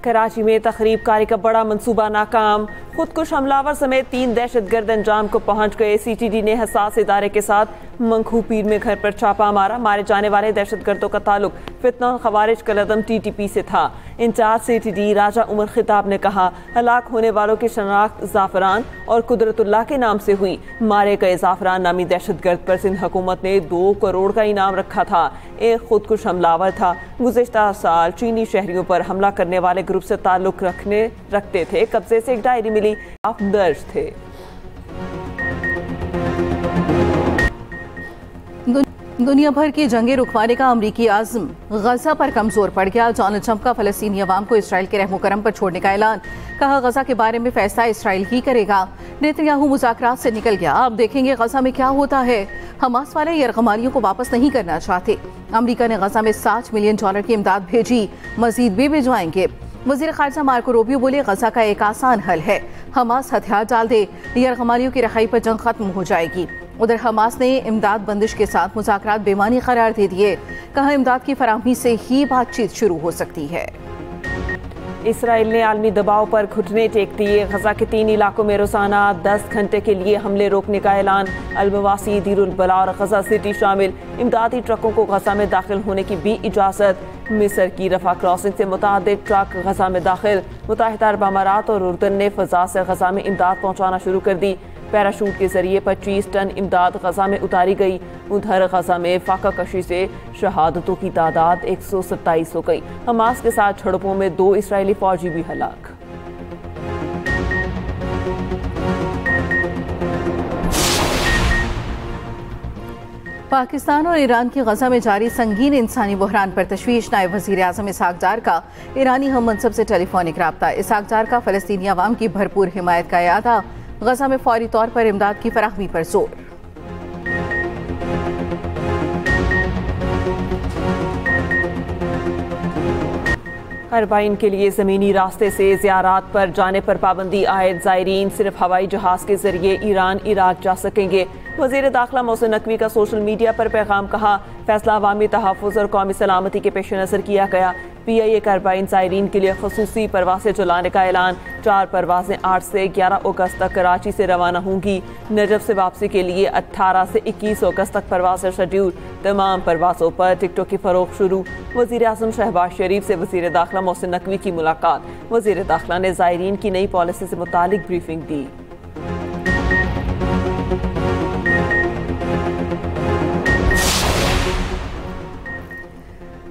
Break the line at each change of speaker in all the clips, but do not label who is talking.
कराची में तखरीब कारी का बड़ा मंसूबा नाकाम। खुदकुश हमलावर समेत 3 दहशतगर्द अंजाम को पहुंच गए। CTD ने हसास इदारे के साथ मंखू पीर में घर पर छापा मारा। मारे जाने वाले दहशतगर्दों का ताल्लुक फितना खवारिज कलदम TTP से था। इंचार्ज CTD राजा उमर खिताब ने कहा, हलाक होने वालों की शनाख्त जाफरान और कुदरतुल्लाह के नाम से हुई। मारे गए जाफरान नामी दहशतगर्द पर सिंध हुकूमत ने 2 करोड़ का इनाम रखा था। एक खुदकुश हमलावर था। गुज़िश्ता साल चीनी शहरियों पर हमला करने वाले ग्रुप से ताल्लुक रखते थे। कब्जे से एक डायरी मिली, दर्ज थे।
दुनिया भर की जंगें रुकवाने का अमरीकी आज़म गजा पर कमजोर पड़ गया। डोनाल्ड ट्रंप का फ़लस्तीनी अवाम को इसराइल के रहमो करम पर छोड़ने का ऐलान। कहा, गजा के बारे में फैसला इसराइल ही करेगा। नेतन्याहू मुज़ाकरात से निकल गया, अब देखेंगे गजा में क्या होता है। हमास वाले यरगमालियों को वापस नहीं करना चाहते। अमरीका ने गजा में $60 मिलियन की इमदाद भेजी, मजीद भी भिजवाएंगे। वज़ीर ख़ारिजा मार्को रूबियो बोले, गजा का एक आसान हल है, हमास हथियार डाल दे, यरगमालियों की रहाई पर जंग खत्म हो जाएगी। उधर हमास ने इमदाद बंदिश के साथ मुज़ाकरात बेमानी करार दे दिए। कहा, इमदाद की फराहमी से ही बातचीत शुरू हो सकती है।
इसराइल ने आलमी दबाव पर घुटने टेक दिए। गजा के 3 इलाकों में रोजाना 10 घंटे के लिए हमले रोकने का ऐलान। अल-मवासी, दीरुल बला और गजा सिटी शामिल। इमदादी ट्रकों को गजा में दाखिल होने की भी इजाज़त। मिस्र की रफा क्रॉसिंग से मुतादिद ट्रक गजा में दाखिल। मुत्तहिदा अरब अमारात और उर्दन ने फ़ज़ा से गजा में इमदाद पहुँचाना शुरू कर दी। पैराशूट के जरिए 25 टन इमदाद गजा में उतारी गई। उधर गजा में फाका कशी से शहादतों की तादाद 127 हो गई। हमास के साथ झड़पों में 2 इसराइली फौजी भी हलाक।
पाकिस्तान और ईरान की गजा में जारी संगीन इंसानी बहरान पर तशवीश। नायब वज़ीर आज़म इसहाक डार का ईरानी हम मनसब से टेलीफोनिक राब्ता। इसहाक डार का फ़लस्तीनी अवाम की भरपूर हिमायत का इरादा। गजा में फौरी तौर पर इमदाद की फराहमी पर जोर।
अरबाइन के लिए ज़मीनी रास्ते से ज़ियारात पर जाने पर पाबंदी आयद। ज़ायरीन सिर्फ हवाई जहाज़ के जरिए ईरान इराक जा सकेंगे। वज़ीर दाखिला मोहसिन नकवी का सोशल मीडिया पर पैगाम। कहा, फैसला अवामी तहफ़्फ़ुज़ और कौमी सलामती के पेश नज़र किया गया। PIA का अरबाइन ज़ायरीन के लिए खसूसी परवासें चलाने का ऐलान। 4 परवासें 8 से 11 अगस्त तक कराची से रवाना होंगी। नजफ से वापसी के लिए 18 से 21 अगस्त तक परवासें शेड्यूल। तमाम परवासों पर टिकटों की फरोख्त शुरू। वज़ीर आज़म शहबाज शरीफ से वज़ीर दाखिला मोहसिन नकवी की मुलाकात। वज़ीर दाखिला ने ज़ायरीन की नई पॉलिसी से मुतालिक ब्रीफिंग दी।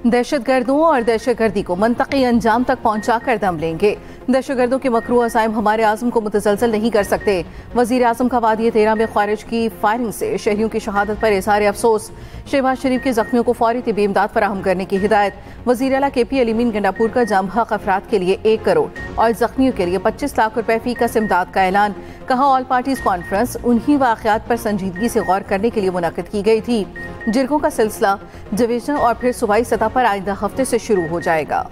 दहशतगर्दों और दहशतगर्दी को मंतकी अंजाम तक पहुंचा कर दम लेंगे। दहशतगर्दों के मकरू अज़ाइम हमारे आज़म को मुतज़लज़ल नहीं कर सकते। वज़ीर आज़म का वादी 13 में ख़ारिज की फायरिंग से शहरियों की शहादत पर इज़हार अफसोस। शहबाज शरीफ के ज़ख्मियों को फौरी तिब्बी इमदाद फराहम करने की हिदायत। वज़ीर आला KP अलीमीन गंडापुर का जाम हक अफराद के लिए 1 करोड़ और ज़ख्मियों के लिए 25 लाख रुपए फ़ी कस इमदाद का ऐलान। कहा, ऑल पार्टीज़ कॉन्फ्रेंस उन्हीं वाक़यात पर संजीदगी से गौर करने के लिए मुनक़िद की गई थी। जिरगों का सिलसिला डिवीजन और फिर सूबाई सतह पर आइंदा हफ्ते से शुरू हो जाएगा।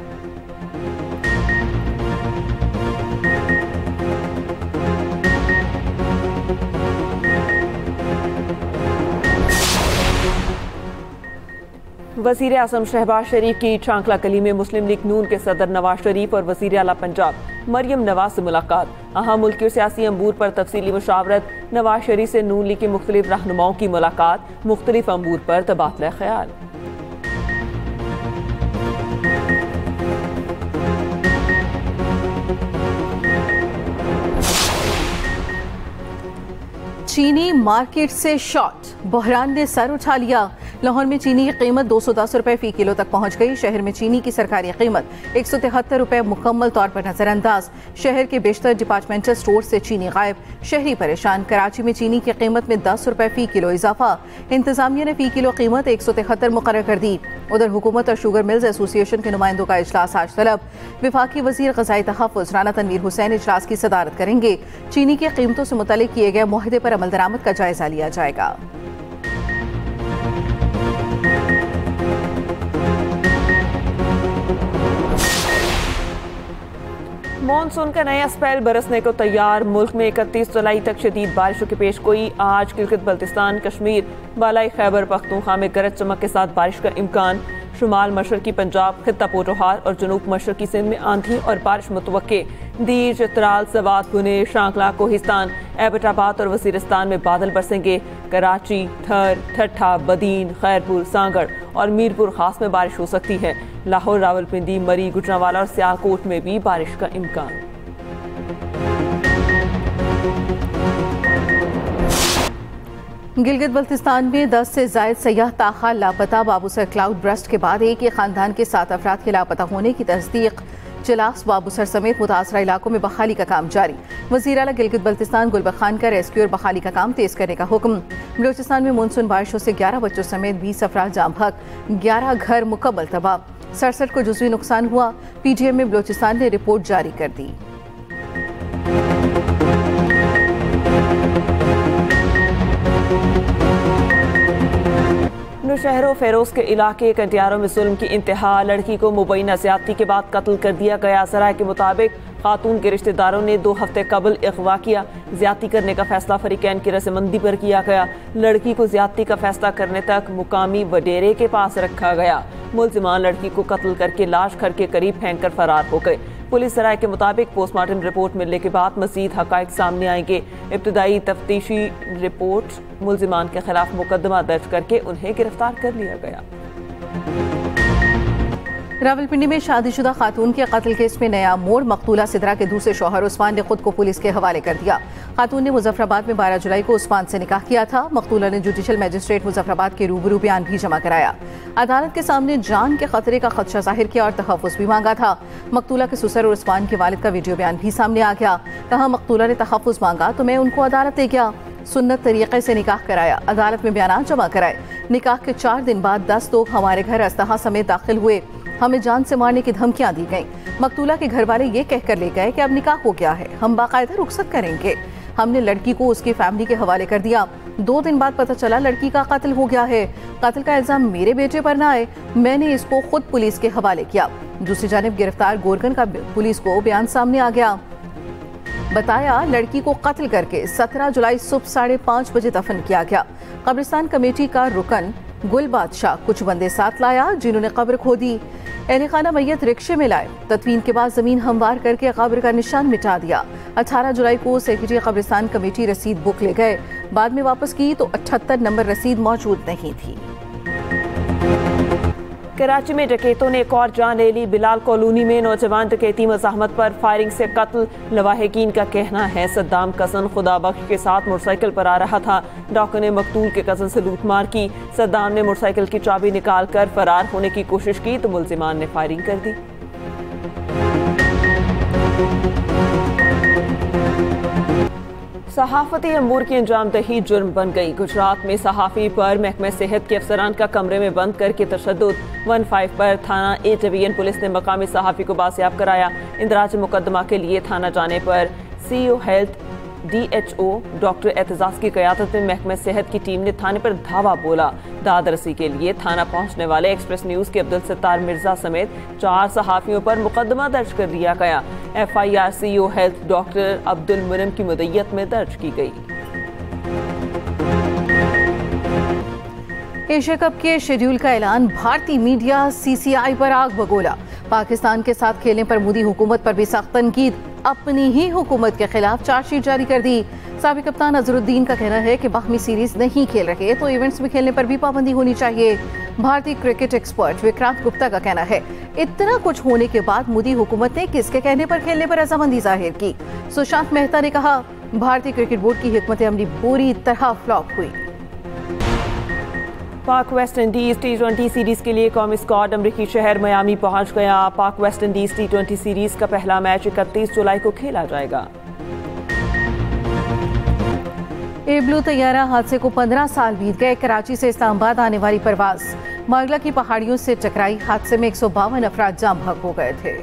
वज़ीर आज़म शहबाज शरीफ की चांकला कली में मुस्लिम लीग नून के सदर नवाज शरीफ और वज़ीर आला पंजाब मरियम नवाज से मुलाकात। अहम मुल्की और सियासी अमूर पर तफसीली मुशावरत। नवाज शरीफ से नून लीग के मुख्तलिफ रहनुमाओं की मुलाकात। मुख्तलिफ अमूर पर तबादला ख्याल।
चीनी मार्केट से शॉर्ट, बहरान ने सर उठा लिया। लाहौर में चीनी की कीमत 210 रुपए फ़ी किलो तक पहुंच गई। शहर में चीनी की सरकारी कीमत 173 रुपए मुकम्मल तौर पर नजरअंदाज। शहर के बेशतर डिपार्टमेंटल स्टोर से चीनी गायब, शहरी परेशान। कराची में चीनी की कीमत में 10 रुपए फ़ी किलो इजाफा। इंतजामिया ने फ़ी किलो कीमत 173 मुकर्रर कर दी। उधर हुकूमत और शुगर मिल्स एसोसिएशन के नुमाइंदों का इजलास आज तलब। वफाकी वज़ीर ग़ज़ाई तहफ़्फ़ुज़ राना तनवीर हुसैन इजलास की सदारत करेंगे। चीनी की कीमतों से मुतल्लिक़ किए गए मुआहदे पर अमल दरामद का जायजा लिया जाएगा।
मॉनसून का नया स्पेल बरसने को तैयार। मुल्क में 31 जुलाई तक शदीद बारिशों की पेशगोई। आज गिलगित बल्तिस्तान, कश्मीर, बालाई खैबर पख्तूनख्वा में गरज चमक के साथ बारिश का इम्कान। शुमाल मशरकी पंजाब, खित्ता पोटोहार और जनूब मशरकी सिंध में आंधी और बारिश मुतवक्के। दीर, चित्राल, सवात, पुणे, शांकला, कोहिस्तान, एबटाबाद और वजीरिस्तान में बादल बरसेंगे। कराची, थर, ठट्ठा, बदीन, खैरपुर, सांगड़ और मीरपुर खास में बारिश हो सकती है। लाहौर, रावलपिंडी, मरी, गुजरांवाला और सियालकोट में भी बारिश का इम्कान।
गिलगित बल्तिस्तान में 10 से जायद सयाह ताखा लापता। बाबूसर क्लाउड ब्रस्ट के बाद एक ही खानदान के 7 अफराद के लापता होने की तस्दीक। चिलास, बाबूसर समेत मुतासरा इलाकों में बहाली का काम जारी। वज़ीर आला गिलगित बल्तिस्तान गुलबख्श खान का रेस्क्यू और बहाली का काम तेज करने का हुक्म। बलूचिस्तान में मानसून बारिशों से 11 बच्चों समेत 20 अफराद जाम हक, 11 घर मुकम्मल तबाह, 67 को जुज़वी नुकसान हुआ। PGM में बलूचिस्तान ने रिपोर्ट जारी कर दी।
शहरों फेरोज के इलाके कंटियारों में जुल्म की इंतहा। लड़की को मुबैना ज्यादती के बाद कत्ल कर दिया गया। ज़राए के मुताबिक खातून के रिश्तेदारों ने 2 हफ्ते कबल अगवा किया। ज्यादती करने का फैसला फरीकैन की रजामंदी पर किया गया। लड़की को ज्यादती का फैसला करने तक मुकामी वडेरे के पास रखा गया। मुल्जिमान लड़की को कत्ल करके लाश घर के करीब फेंक कर फरार हो गए। पुलिस सराय के मुताबिक पोस्टमार्टम रिपोर्ट मिलने के बाद मजीद हकाइक सामने आएंगे। इब्तदाई तफ्तीशी रिपोर्ट मुल्जिमान के खिलाफ मुकदमा दर्ज करके उन्हें गिरफ्तार कर लिया गया।
रावलपिंडी में शादीशुदा खातून के कत्ल केस में नया मोड़। मकतूला सिद्रा के दूसरे शौहर उस्मान ने खुद को पुलिस के हवाले कर दिया। खातून ने मुजफ्फराबाद में 12 जुलाई को उस्मान से निकाह किया था। मकतूला ने जुडिशल मजिस्ट्रेट मुजफ्फराबाद के रूबरू बयान भी जमा कराया। अदालत के सामने जान के खतरे का खदशा जाहिर किया और तहफ़्फ़ुज़ भी मांगा था। मकतूला के ससुर और उस्मान के वालिद का वीडियो बयान भी सामने आ गया। कहा, मकतूला ने तहफ़्फ़ुज़ मांगा तो मैं उनको अदालत ले गया, सुन्नत तरीके से निकाह कराया, अदालत में बयान जमा कराए। निकाह के 4 दिन बाद 10 लोग हमारे घर अस्तहा समेत दाखिल हुए। हमें जान से मारने की धमकियां दी गईं। मकतूला के घर वाले ये कहकर ले गए कि अब निकाह हो गया है, हम बाकायदा रुखसत करेंगे। हमने लड़की को उसकी फैमिली के हवाले कर दिया। 2 दिन बाद पता चला लड़की का कत्ल हो गया है। कत्ल का इल्जाम मेरे बेटे पर ना आए, मैंने इसको खुद पुलिस के हवाले किया। दूसरी जानिब गिरफ्तार गोरगन का पुलिस को बयान सामने आ गया। बताया, लड़की को कत्ल करके 17 जुलाई सुबह 5:30 बजे दफन किया गया। कब्रिस्तान कमेटी का रुकन गुल बादशाह कुछ बंदे साथ लाया जिन्होंने कब्र खोदी। अहले खाना मैयत रिक्शे में लाए। तदफीन के बाद जमीन हमवार करके कब्र का निशान मिटा दिया। 18 जुलाई को सेक्रेटरी कब्रिस्तान कमेटी रसीद बुक ले गए। बाद में वापस की तो 78 नंबर रसीद मौजूद नहीं थी।
कराची में डकैतों ने एक और जान ले ली। बिलाल कॉलोनी में नौजवान डकैती मज़ाहमत पर फायरिंग से कत्ल। लवाहिकीन का कहना है सद्दाम कज़न खुदाबख्श के साथ मोटरसाइकिल पर आ रहा था। डाकू ने मकतूल के कज़न से लूटमार की। सद्दाम ने मोटरसाइकिल की चाबी निकाल कर फरार होने की कोशिश की तो मुल्जिमान ने फायरिंग कर दी। सहाफती अमूर की अंजामदही जुर्म बन गई। गुजरात में सहाफ़ी पर महकमे सेहत के अफसरान का कमरे में बंद करके तशद्दुद। 15 पर थाना ए डिवीजन पुलिस ने मकामी सहाफ़ी को बासियाब कराया। इंदराज मुकदमा के लिए थाना जाने पर CEO health DHO doctor Aitzaz की क़यादत में महकमे सेहत की टीम ने थाने पर धावा बोला। दादरसी के लिए थाना पहुंचने वाले एक्सप्रेस न्यूज़ के अब्दुल सत्तार मिर्जा समेत 4 सहाफ़ियों पर मुकदमा दर्ज कर दिया गया। FIR CEO health doctor Abdul Munam की मुद्दत में दर्ज की गई।
एशिया कप के शेड्यूल का ऐलान। भारतीय मीडिया CCI पर आग बगोला। पाकिस्तान के साथ खेलने पर मोदी हुकूमत पर भी सख्त तनकीद। अपनी ही हुकूमत के खिलाफ चार्जशीट जारी कर दी। साबिक कप्तान अजहरुद्दीन का कहना है कि बाहमी सीरीज नहीं खेल रहे तो इवेंट्स में खेलने पर भी पाबंदी होनी चाहिए। भारतीय क्रिकेट एक्सपर्ट विक्रांत गुप्ता का कहना है, इतना कुछ होने के बाद मोदी हुकूमत ने किसके कहने पर खेलने पर रजामंदी जाहिर की। सुशांत मेहता ने कहा, भारतीय क्रिकेट बोर्ड की हिकमत अमली बुरी तरह फ्लॉप हुई।
पाक वेस्ट इंडीज T20 सीरीज के लिए कौमी स्क्वाड अमरीकी शहर मियामी पहुंच गया। पाक वेस्ट इंडीज T20 सीरीज का पहला मैच 31 जुलाई को खेला जाएगा।
एयरब्लू तैयारा हादसे को 15 साल बीत गए। कराची से इस्लामाबाद आने वाली परवाज मारगला की पहाड़ियों से टकराई। हादसे में 152 अफराद जाम बहक हो गए थे।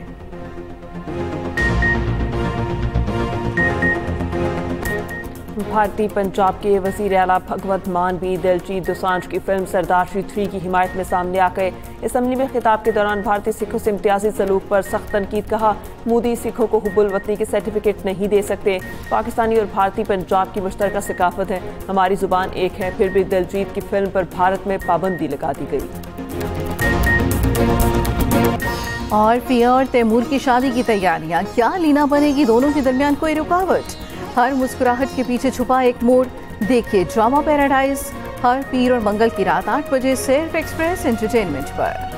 भारतीय पंजाब के वज़ीर आला भगवंत मान भी दिलजीत दोसांझ की फिल्म सरदार 3 की हिमायत में सामने आ गए। असम्बली में खिताब के दौरान भारतीय सिखों से इम्तियाजी सलूक पर सख्त तनकीद। कहा, मोदी सिखों को हुब्बुल वतनी के सर्टिफिकेट नहीं दे सकते। पाकिस्तानी और भारतीय पंजाब की मुश्तरका सकाफत है, हमारी जुबान एक है। फिर भी दिलजीत की फिल्म पर भारत में पाबंदी लगा दी गई।
और पिया और तैमूर की शादी की तैयारियां, क्या लीना बनेगी दोनों के दरमियान कोई रुकावट? हर मुस्कुराहट के पीछे छुपा एक मोड़। देखिए ड्रामा पैराडाइज हर पीर और मंगल की रात 8 बजे सिर्फ एक्सप्रेस एंटरटेनमेंट पर।